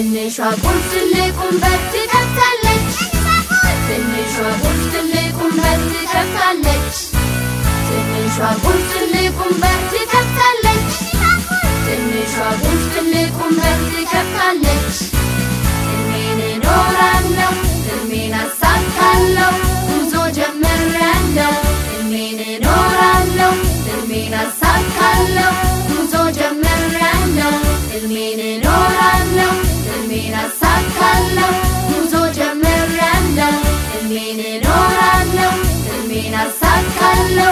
ትንሿ ቁልፍ ትልቁን በር ትከፍታለች። ትንሿ ቁልፍ ትልቁን በር ትከፍታለች። ትንሿ ቁልፍ ትልቁን በር ትከፍታለች። ትንሿ ቁልፍ ትልቁን በር ትከፍታለች። ሕልሜን እኖራለሁ፣ ሕልሜን አሳካለሁ፣ ጉዞ ጀምሬያለሁ። ሕልሜን እኖራለሁ፣ ሕልሜን አሳካለሁ፣ ጉዞ ጀምሬያለሁ። ሕልሜን እኖራለሁ፣ ሕልሜን አሳካለሁ፣ ጉዞ ጀምሬያለሁ። ሕልሜን እኖራለሁ፣ ሕልሜን አሳካለሁ